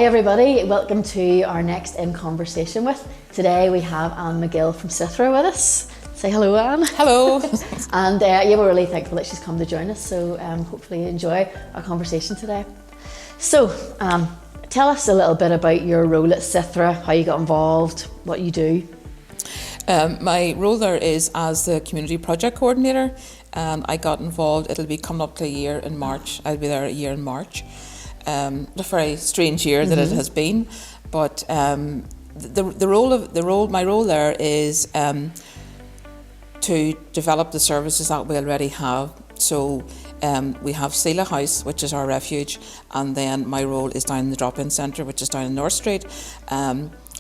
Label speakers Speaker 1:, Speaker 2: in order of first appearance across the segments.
Speaker 1: Hi everybody, welcome to our next In Conversation With. Today we have Anne Magill from Cithrah with us. Say hello, Anne.
Speaker 2: Hello.
Speaker 1: And we're really thankful that she's come to join us, so hopefully you enjoy our conversation today. So, tell us a little bit about your role at Cithrah, how you got involved, what you do.
Speaker 2: My role there is as the community project coordinator, and I got involved. It'll be coming up to a year in March. I'll be there a year in March. A very strange year that it has been, but my role there is to develop the services that we already have. So we have Cithrah House, which is our refuge, and then my role is down in the drop-in centre, which is down in North Street.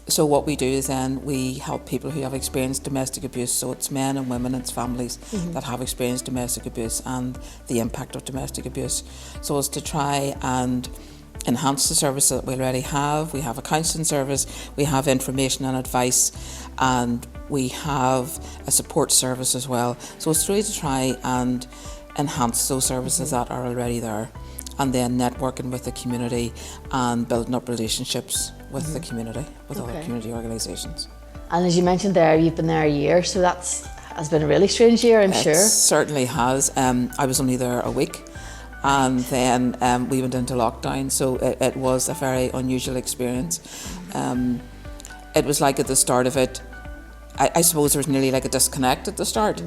Speaker 2: So what we do is then we help people who have experienced domestic abuse. So it's men and women, it's families that have experienced domestic abuse and the impact of domestic abuse. So it's to try and enhance the service that we already have. We have a counselling service, we have information and advice, and we have a support service as well. So it's really to try and enhance those services that are already there, and then networking with the community and building up relationships with the community, with other community organisations. And
Speaker 1: as you mentioned there, you've been there a year, so has been a really strange year, I'm sure.
Speaker 2: It certainly has. I was only there a week, and then we went into lockdown, so it was a very unusual experience. It was like at the start of it, I suppose there was nearly like a disconnect at the start,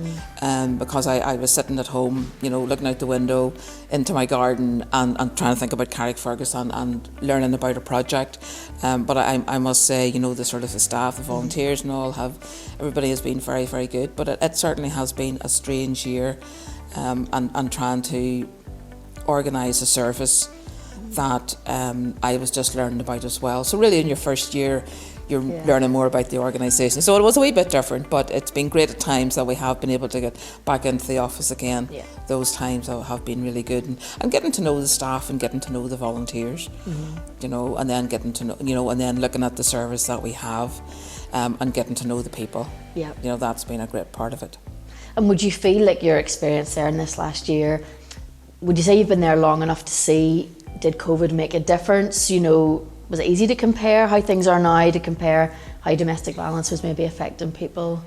Speaker 2: because I was sitting at home, looking out the window into my garden and trying to think about Carrickfergus and learning about a project. But I must say, the sort of the staff, the volunteers and all everybody has been very, very good. But it certainly has been a strange year, and trying to organise a service that I was just learning about as well. So really in your first year, you're learning more about the organisation. So it was a wee bit different, but it's been great at times that we have been able to get back into the office again. Yeah. Those times have been really good, and getting to know the staff and getting to know the volunteers, and then getting to know, and then looking at the service that we have, and getting to know the people. Yeah. That's been a great part of it.
Speaker 1: And would you feel like your experience there in this last year, would you say you've been there long enough to see, did COVID make a difference? Was it easy to compare how things are now, to compare how domestic violence was maybe affecting people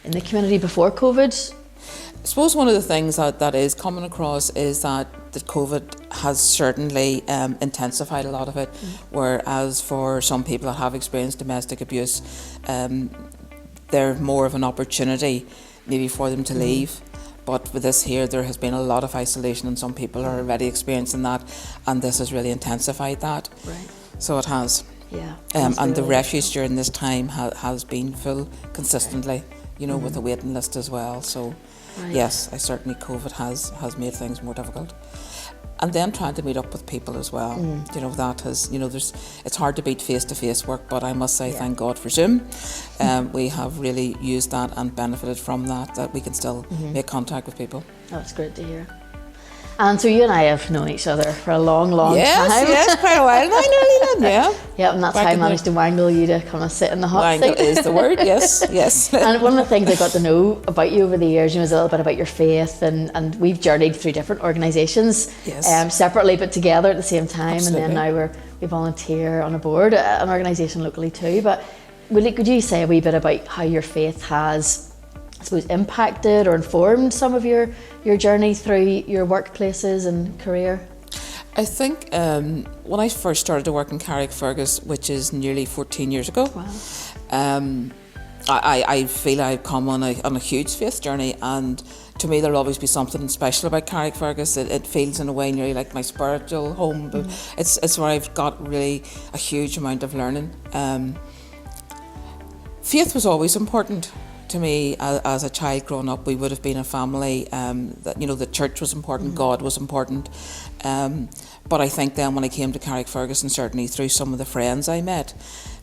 Speaker 1: in the community before COVID?
Speaker 2: I suppose one of the things that is coming across is that COVID has certainly intensified a lot of it, whereas for some people that have experienced domestic abuse, there's more of an opportunity maybe for them to leave. But with this here, there has been a lot of isolation, and some people are already experiencing that, and this has really intensified that. Right. So it has.
Speaker 1: Yeah.
Speaker 2: And really the refuge during this time has been full consistently, with a waiting list as well. So yes, certainly COVID has made things more difficult. And then trying to meet up with people as well. That has, it's hard to beat face-to-face work, but I must say thank God for Zoom. We have really used that and benefited from that we can still make contact with people.
Speaker 1: That's great to hear. And so you and I have known each other for a long time.
Speaker 2: Yes, quite a while now, nearly then,
Speaker 1: yeah. And that's how I managed to wangle you to come and sit in the hot seat.
Speaker 2: Wangle is the word, yes.
Speaker 1: And one of the things I got to know about you over the years was a little bit about your faith, and we've journeyed through different organisations, separately but together at the same time. Absolutely. And then now we volunteer on a board at an organisation locally too. But could you say a wee bit about how your faith has, I suppose, impacted or informed some of your journey through your workplaces and career?
Speaker 2: I think when I first started to work in Carrickfergus, which is nearly 14 years ago, I feel I've come on a huge faith journey, and to me there'll always be something special about Carrickfergus. It feels in a way nearly like my spiritual home, but it's where I've got really a huge amount of learning. Faith was always important to me as a child growing up. We would have been a family that the church was important, God was important, but I think then when I came to Carrickfergus, and certainly through some of the friends I met,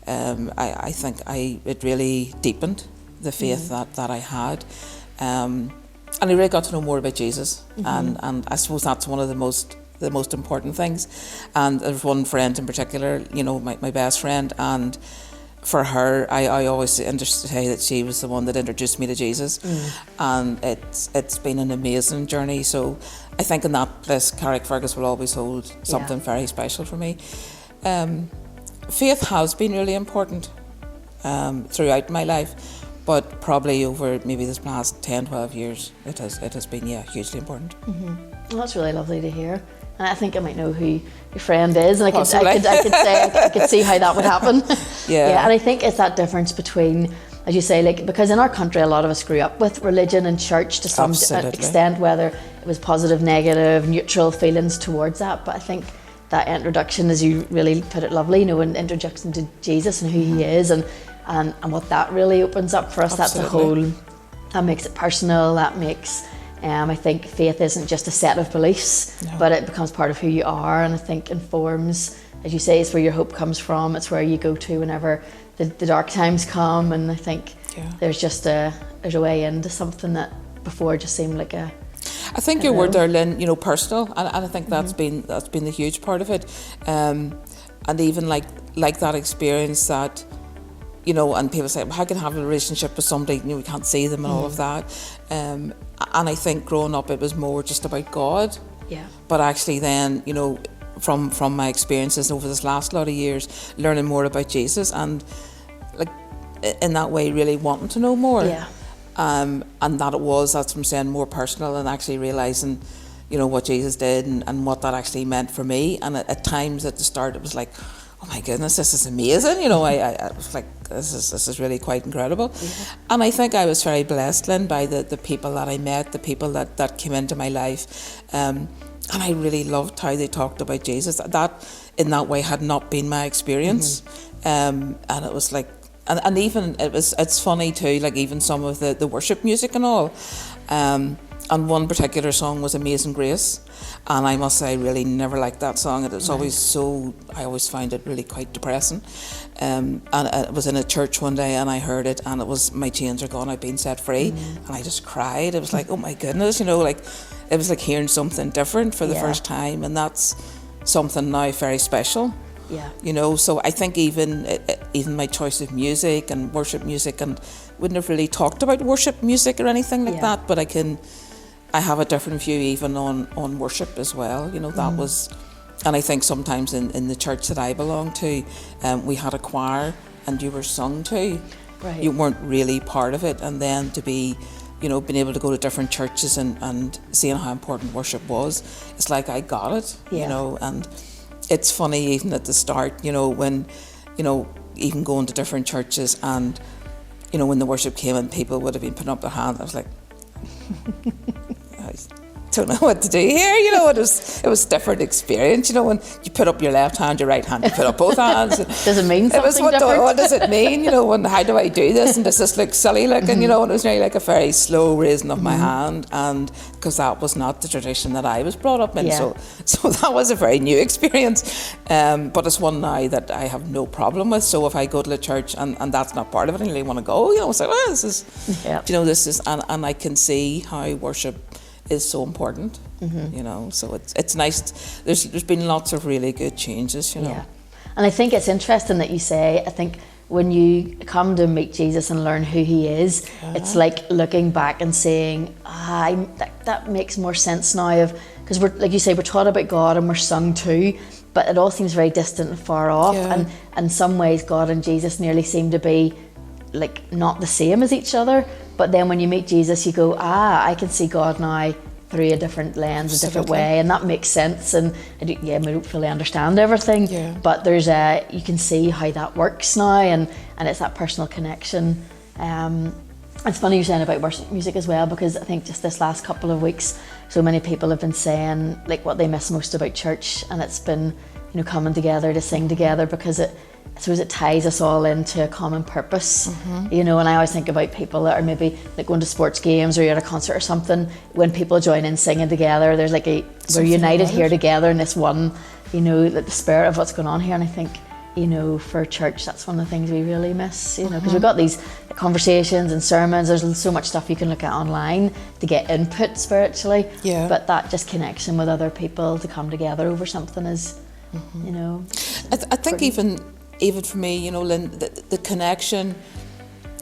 Speaker 2: I think it really deepened the faith that I had, and I really got to know more about Jesus, and I suppose that's one of the most important things. And there's one friend in particular, my best friend, and for her, I always say that she was the one that introduced me to Jesus, and it's been an amazing journey. So I think in that place, Carrickfergus will always hold something very special for me. faith has been really important throughout my life, but probably over maybe this past 10, 12 years, it has been, hugely important.
Speaker 1: Well, that's really lovely to hear. And I think I might know who your friend is, and I could see how that would happen.
Speaker 2: Yeah.
Speaker 1: And I think it's that difference between, as you say, like, because in our country a lot of us grew up with religion and church to some extent, whether it was positive, negative, neutral feelings towards that. But I think that introduction, as you really put it lovely, an introduction to Jesus and who he is, and what that really opens up for us.
Speaker 2: Absolutely.
Speaker 1: That makes it personal, that makes I think faith isn't just a set of beliefs, but it becomes part of who you are, and I think informs, as you say, it's where your hope comes from. It's where you go to whenever the dark times come, and I think there's a way into something that before just seemed like a...
Speaker 2: I think your word there, Lynn, personal, and I think that's been the huge part of it, and even like that experience that, and people say, well, how can I have a relationship with somebody, we can't see them and all of that, and I think growing up it was more just about God, but actually then, from my experiences over this last lot of years, learning more about Jesus, and like in that way really wanting to know more, and that's what I'm saying, more personal, and actually realising, what Jesus did and what that actually meant for me. And at times at the start it was like, oh my goodness, this is amazing, I was like, this is really quite incredible. And I think I was very blessed, Lynn, by the people that I met, the people that came into my life, and I really loved how they talked about Jesus. That in that way had not been my experience, and it was like, and even it's funny too, like even some of the worship music and all, and one particular song was Amazing Grace, and I must say I really never liked that song. It was always I always found it really quite depressing, and I was in a church one day and I heard it, and it was, my chains are gone, I've been set free, and I just cried. It was like, oh my goodness, like it was like hearing something different for the first time, and that's something now very special. So I think even my choice of music and worship music, and wouldn't have really talked about worship music or anything like that, but I have a different view even on worship as well. That was, and I think sometimes in the church that I belong to, we had a choir and you were sung to. Right. You weren't really part of it, and then to be, being able to go to different churches and seeing how important worship was, it's like I got it, and it's funny even at the start, when, even going to different churches, and, when the worship came and people would have been putting up their hand, I was like, I don't know what to do here, it was a different experience, when you put up your left hand, your right hand, you put up both hands.
Speaker 1: Does it mean something different?
Speaker 2: What does it mean, and how do I do this, and does this look silly looking, and it was really like a very slow raising of my hand, and because that was not the tradition that I was brought up in, so that was a very new experience, but it's one now that I have no problem with. So if I go to the church and that's not part of it, I really want to go, it's like, this is, this is, and I can see how worship is so important, so it's nice. There's been lots of really good changes, And
Speaker 1: I think it's interesting that you say, I think when you come to meet Jesus and learn who he is, it's like looking back and saying, that makes more sense now, because we're, like you say, we're taught about God and we're sung to, but it all seems very distant and far off, and in some ways God and Jesus nearly seem to be like not the same as each other. But then when you meet Jesus, you go, I can see God now through a different lens, a different way, and that makes sense. And we don't fully understand everything, but there's you can see how that works now, and it's that personal connection. It's funny you're saying about worship music as well, because I think just this last couple of weeks, so many people have been saying like what they miss most about church, and it's been coming together to sing together, because I suppose it ties us all into a common purpose, and I always think about people that are maybe like going to sports games or you're at a concert or something, when people join in singing together, there's like we're united here together in this one, like the spirit of what's going on here. And I think, for church, that's one of the things we really miss, because we've got these conversations and sermons, there's so much stuff you can look at online to get input spiritually, but that just connection with other people to come together over something is,
Speaker 2: I think even for me, Lynn, the connection,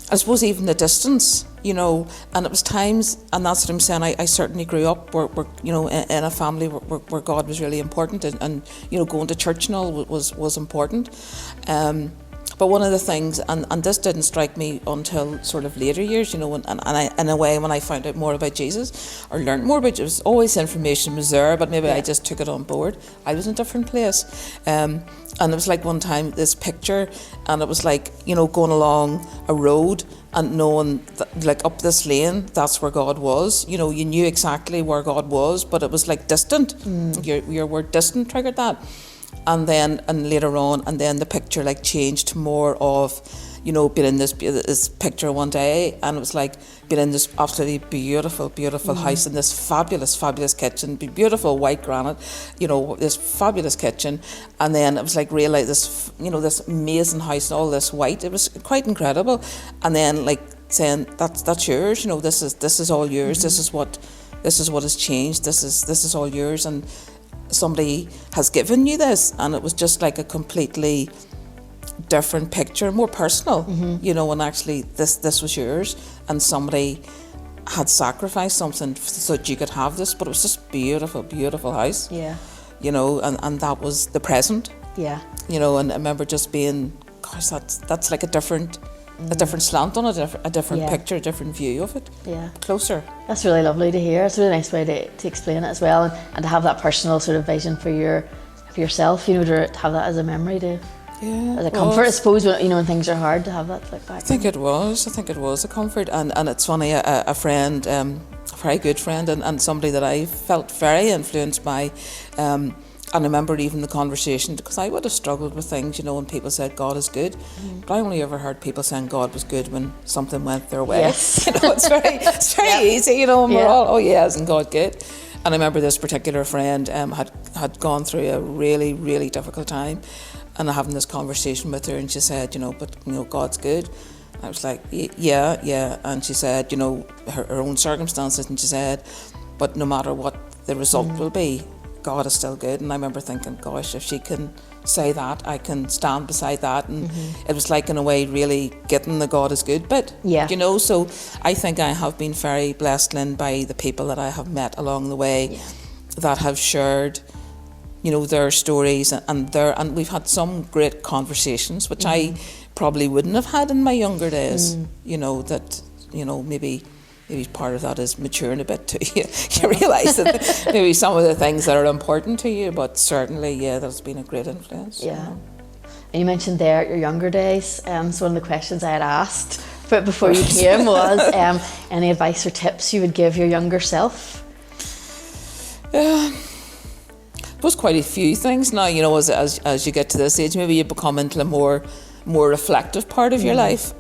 Speaker 2: I suppose even the distance, you know, and it was times, and that's what I'm saying, I certainly grew up where you know, in a family where God was really important, and you know, going to church and all was important. But one of the things, and this didn't strike me until sort of later years, you know, and I, in a way, when I found out more about Jesus, or learned more about Jesus, always information was there, but maybe I just took it on board. I was in a different place. And it was like one time, this picture, and it was like, you know, going along a road and knowing that, like, up this lane, that's where God was. You know, you knew exactly where God was, but it was like distant. Your word distant triggered that. And then, and later on, and then the picture like changed to more of, you know, being in this picture one day, and it was like being in this absolutely beautiful house, in this fabulous kitchen, beautiful white granite, you know, this fabulous kitchen, and then it was like really this, you know, this amazing house and all this white. It was quite incredible, and then like saying that's yours, you know, this is all yours. This is what has changed. This is all yours, and somebody has given you this, and it was just like a completely different picture, more personal, you know, and actually this was yours, and somebody had sacrificed something so that you could have this, but it was just beautiful house, you know, and that was the present, you know, and I remember just being, gosh, that's like a different slant on it, a different picture, a different view of it. Closer. That's
Speaker 1: really lovely to hear. It's a really nice way to explain it as well, and to have that personal sort of vision for yourself, you know, to have that as a memory, as a comfort, I suppose, when, you know, when things are hard, to have that to look back.
Speaker 2: I think it was a comfort, and it's funny, a friend, a very good friend, and somebody that I felt very influenced by, and I remember even the conversation, because I would have struggled with things, you know, when people said God is good, but I only ever heard people saying God was good when something went their way.
Speaker 1: Yes.
Speaker 2: You know, it's very easy, you know, and we're all, oh yeah, isn't God good? And I remember this particular friend had gone through a really difficult time, and having this conversation with her, and she said, you know, but you know, God's good. I was like, yeah, and she said, you know, her own circumstances, and she said, but no matter what the result will be, God is still good. And I remember thinking, gosh, if she can say that, I can stand beside that. And it was like, in a way, really getting the God is good bit. You know, so I think I have been very blessed, Lynn, by the people that I have met along the way that have shared, you know, their stories, and we've had some great conversations, which I probably wouldn't have had in my younger days. You know, that, you know, maybe part of that is maturing a bit too. You realise that maybe some of the things that are important to you, but certainly, that's been a great influence. You know?
Speaker 1: And you mentioned there your younger days. So one of the questions I had asked but before you came was any advice or tips you would give your younger self?
Speaker 2: There's quite a few things now, you know, as you get to this age, maybe you become into a more reflective part of your life.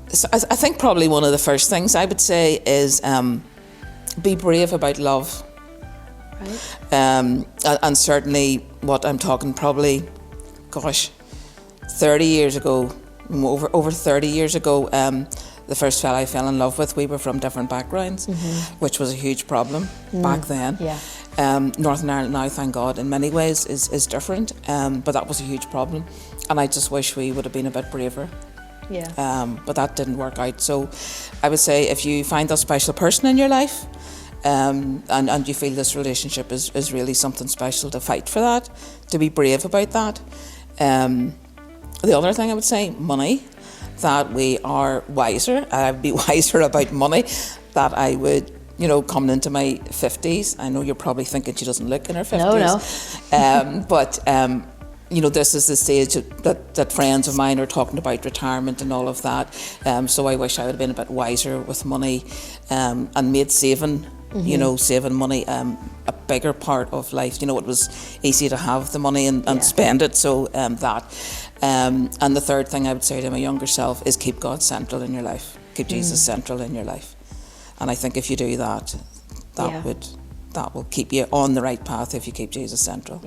Speaker 2: So I think probably one of the first things I would say is be brave about love.
Speaker 1: Right.
Speaker 2: And certainly what I'm talking probably, 30 years ago, over 30 years ago, the first fella I fell in love with, we were from different backgrounds, which was a huge problem back then. Northern Ireland now, thank God, in many ways is different, but that was a huge problem, and I just wish we would have been a bit braver. But that didn't work out. So I would say, if you find that special person in your life, and you feel this relationship is really something special, to fight for that, to be brave about that. The other thing I would say, money, that we are wiser. I would be wiser about money, that I would, you know, coming into my 50s. I know you're probably thinking she doesn't look in her 50s.
Speaker 1: No.
Speaker 2: But you know, this is the stage that friends of mine are talking about retirement and all of that. So I wish I would have been a bit wiser with money, and made saving, you know, saving money a bigger part of life. You know, it was easy to have the money and spend it. So that. And the third thing I would say to my younger self is keep God central in your life. Keep Jesus central in your life. And I think if you do that, that will keep you on the right path, if you keep Jesus central.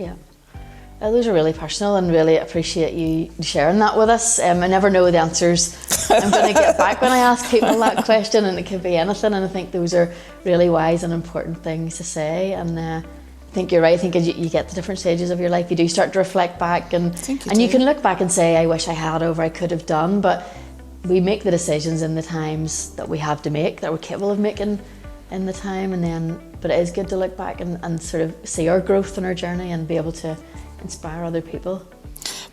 Speaker 1: Those are really personal, and really appreciate you sharing that with us. I never know the answers I'm going to get back when I ask people that question, and it could be anything, and I think those are really wise and important things to say. And I think you're right. I think as you get to different stages of your life, you do start to reflect back, and you can look back and say, I wish I had, over I could have done, but we make the decisions in the times that we have to make, that we're capable of making in the time, but it is good to look back and sort of see our growth and our journey and be able to inspire other people.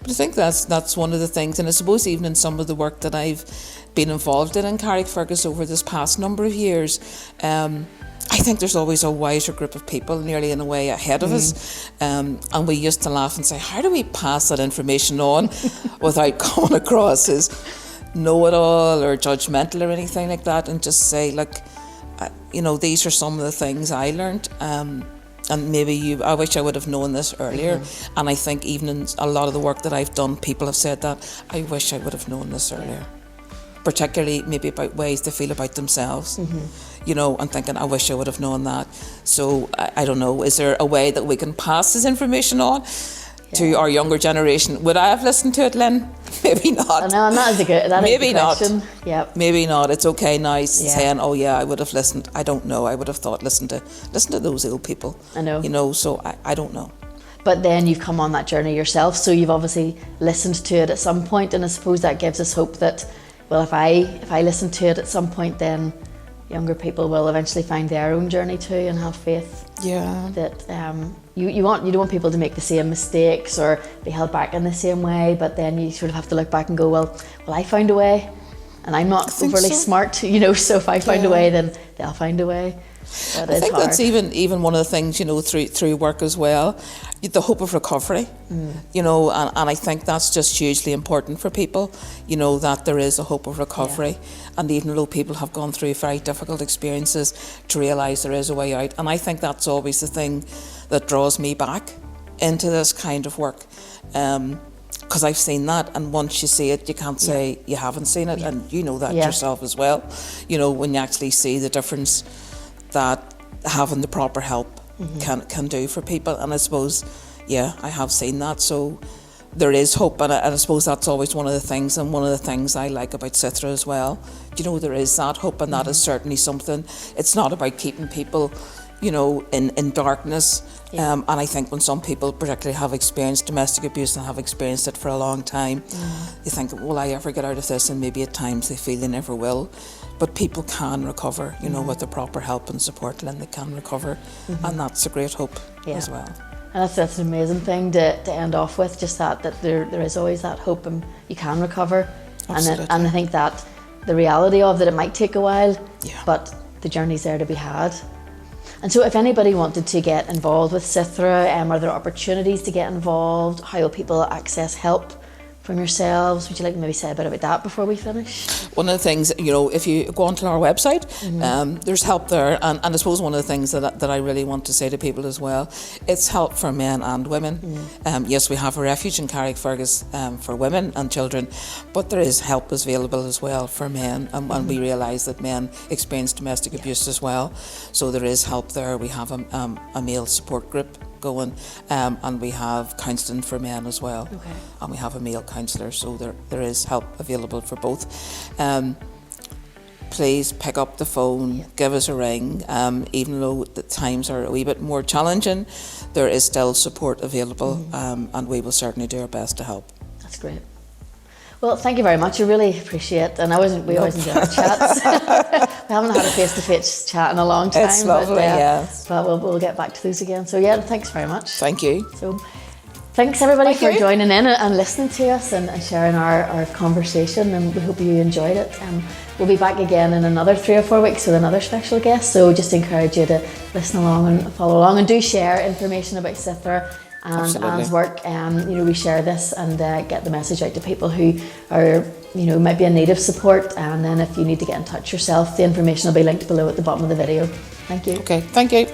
Speaker 2: But I think that's one of the things, and I suppose even in some of the work that I've been involved in Carrickfergus over this past number of years, I think there's always a wiser group of people nearly in a way ahead of us, and we used to laugh and say, how do we pass that information on without coming across as know-it-all or judgmental or anything like that, and just say, look, these are some of the things I learned, and maybe I wish I would have known this earlier. And I think even in a lot of the work that I've done, people have said that, I wish I would have known this earlier. Particularly maybe about ways they feel about themselves, and thinking, I wish I would have known that. So I don't know, is there a way that we can pass this information on to our younger generation? Would I have listened to it, Lynn? Maybe not.
Speaker 1: No, that is a good question. Yep.
Speaker 2: Maybe not. It's okay now saying, oh yeah, I would have listened. I don't know. I would have thought, listen to those ill people.
Speaker 1: I know.
Speaker 2: So I don't know.
Speaker 1: But then you've come on that journey yourself, so you've obviously listened to it at some point, and I suppose that gives us hope that, well, if I listen to it at some point, then younger people will eventually find their own journey too and have faith.
Speaker 2: Yeah.
Speaker 1: That you don't want people to make the same mistakes or be held back in the same way, but then you sort of have to look back and go, well, I found a way, and I'm not overly smart, so if I find a way, then they'll find a way. But
Speaker 2: I think that's even one of the things, through work as well, the hope of recovery, and I think that's just hugely important for people, that there is a hope of recovery. And even though people have gone through very difficult experiences, to realise there is a way out. And I think that's always the thing that draws me back into this kind of work. Because I've seen that, and once you see it, you can't say you haven't seen it, and you know that yourself as well. When you actually see the difference that having the proper help can do for people. And I suppose, I have seen that. So there is hope, and I suppose that's always one of the things, and one of the things I like about Cithrah as well. There is that hope, and that is certainly something. It's not about keeping people, in darkness. And I think when some people particularly have experienced domestic abuse and have experienced it for a long time, you think, will I ever get out of this? And maybe at times they feel they never will. But people can recover, with the proper help and support, Lynn, they can recover. And that's a great hope as well.
Speaker 1: And that's an amazing thing to end off with, just that there is always that hope, and you can recover.
Speaker 2: Absolutely.
Speaker 1: And I think that the reality of that, it might take a while, but the journey's there to be had. And so if anybody wanted to get involved with Cithrah, are there opportunities to get involved? How will people access help from yourselves? Would you like to maybe say a bit about that before we finish?
Speaker 2: One of the things, if you go onto our website, there's help there, and I suppose one of the things that I really want to say to people as well, it's help for men and women. Yes, we have a refuge in Carrickfergus for women and children, but there is help available as well for men, and we realise that men experience domestic abuse as well, so there is help there. We have a male support group going, and we have counselling for men as well, and we have a male counsellor, so there is help available for both. Please pick up the phone, give us a ring. Even though the times are a wee bit more challenging, there is still support available, and we will certainly do our best to help.
Speaker 1: That's great. Well, thank you very much. I really appreciate it. And we always enjoy our chats. We haven't had a face-to-face chat in a long time.
Speaker 2: It's lovely,
Speaker 1: but we'll get back to those again. So thanks very much.
Speaker 2: Thank you.
Speaker 1: So thanks everybody for joining in and listening to us and sharing our conversation, and we hope you enjoyed it. We'll be back again in another 3 or 4 weeks with another special guest, so just encourage you to listen along and follow along, and do share information about Cithrah and Anne's work. We share this and get the message out to people who are might be in need of support. And then if you need to get in touch yourself, the information will be linked below at the bottom of the video. Thank you.
Speaker 2: Okay, thank you.